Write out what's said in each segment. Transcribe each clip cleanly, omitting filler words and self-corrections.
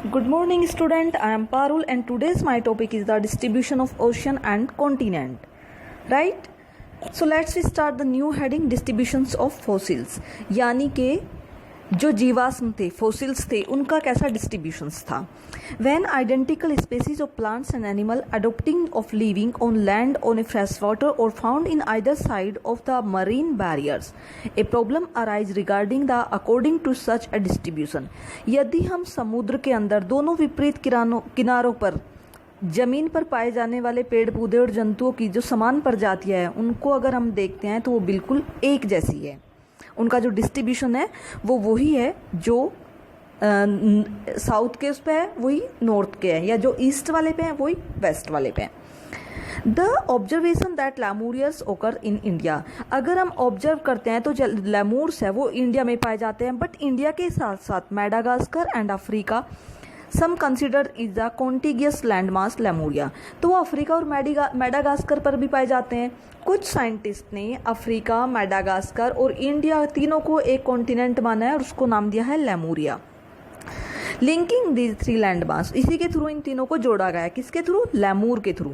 Good morning student, I am Parul and today's my topic is the distribution of ocean and continent. Right? So let's start the new heading distributions of fossils. यानी कि जो जीवाश्म थे fossils थे उनका कैसा distributions था. When identical species of plants and animal adopting of living on land on a fresh water or found in either side of the marine barriers, a problem arise regarding the according to such a distribution. यदि हम समुद्र के अंदर दोनों विपरीत किनारों पर जमीन पर पाए जाने वाले पेड़ पौधे और जंतुओं की जो समान प्रजातियां हैं उनको अगर हम देखते हैं तो वो बिल्कुल एक जैसी है. उनका जो डिस्ट्रीब्यूशन है वो वही है जो साउथ के उस पे है वही नॉर्थ के है, या जो ईस्ट वाले पे है वही वेस्ट वाले पे है. द ऑब्जर्वेशन दैट लैमूरियर्स ओकर इन इंडिया, अगर हम ऑब्जर्व करते हैं तो जो लैमूर्स है वो इंडिया में पाए जाते हैं, बट इंडिया के साथ साथ Madagascar and Africa some considered is the contiguous land mass Lemuria, तो वो अफ्रीका और मेडागास्कर पर भी पाए जाते हैं. कुछ साइंटिस्ट ने अफ्रीका, मेडागास्कर और इंडिया तीनों को एक कॉन्टिनेंट माना है और उसको नाम दिया है Lemuria. Linking these three land mass, इसी के थ्रू इन तीनों को जोड़ा गया है. किसके थ्रू? लैमूर के through.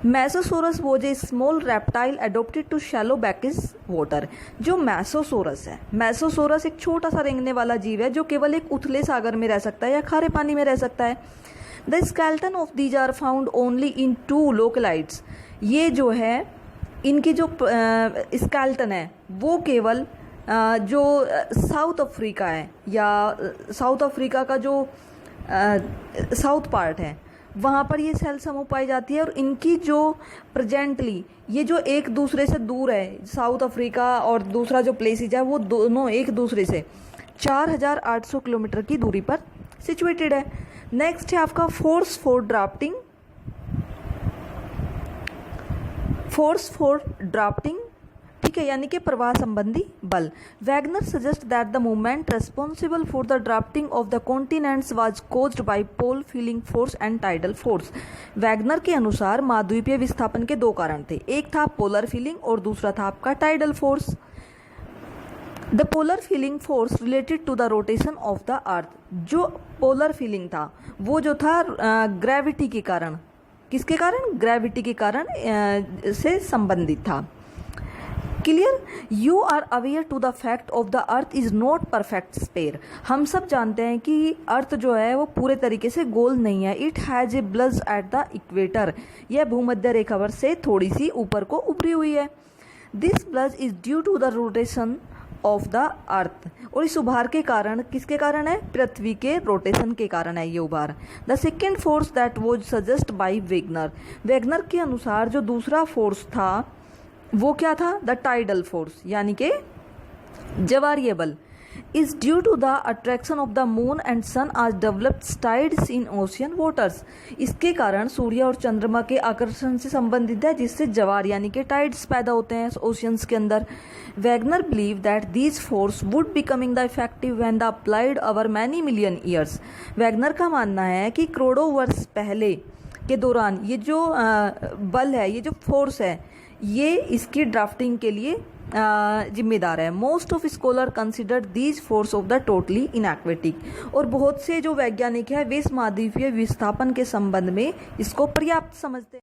Mesosaurus was a small reptile adopted to shallow brackish water. जो मैसोसोरस है, मैसोसोरस एक छोटा सा रेंगने वाला जीव है जो केवल एक उथले सागर में रह सकता है या खारे पानी में रह सकता है. The skeleton of these are found only in 2 localities. ये जो है इनकी जो स्केल्टन है वो केवल जो साउथ अफ्रीका है या साउथ अफ्रीका का जो साउथ पार्ट है वहाँ पर ये सेल समूह पाई जाती है. और इनकी जो प्रेजेंटली ये जो एक दूसरे से दूर है, साउथ अफ्रीका और दूसरा जो प्लेसेज है वो दोनों एक दूसरे से 4800 किलोमीटर की दूरी पर सिचुएटेड है. नेक्स्ट है आपका फोर्स फॉर ड्राफ्टिंग, ठीक है, यानी कि प्रवाह संबंधी बल. Wegener suggest that the movement responsible for the drafting of the continents was caused by pole fleeing force and tidal force. Wegener के अनुसार महाद्वीपीय विस्थापन के 2 कारण थे. एक था पोलर फीलिंग और दूसरा था आपका tidal force. The polar fleeing force related to the rotation of the earth. जो पोलर फीलिंग था वो जो था ग्रेविटी के कारण, किसके कारण? ग्रेविटी के कारण से संबंधित था. Clear? You are aware to the fact of the earth is not perfect sphere. हम सब जानते हैं कि अर्थ जो है वो पूरे तरीके से गोल नहीं है. It has a bulge at the equator. यह भूमध्य रेखा से थोड़ी सी ऊपर को उभरी हुई है. This bulge is due to the rotation of the earth. और इस उभार के कारण किसके कारण है? पृथ्वी के रोटेशन के कारण है ये उभार. The second force that was suggest by Wegener. Wegener के अनुसार जो दूसरा फोर्स था वो क्या था? द टाइडल फोर्स, यानी कि ज्वारीय बल. Is due to the attraction of the moon and sun as developed tides in ocean waters. इसके कारण सूर्य और चंद्रमा के आकर्षण से संबंधित है, जिससे ज्वार यानी कि टाइड्स पैदा होते हैं ओशियंस के अंदर. Wagner believe that these force would becoming the effective when the applied over many million years. Wagner का मानना है कि करोड़ों वर्ष पहले के दौरान ये जो बल है, ये जो फोर्स है, ये इसकी ड्राफ्टिंग के लिए जिम्मेदार है. Most of scholar consider these force of the totally inadequate. और बहुत से जो वैज्ञानिक है वे इस महाद्वीपीय विस्थापन के संबंध में इसको पर्याप्त समझते हैं.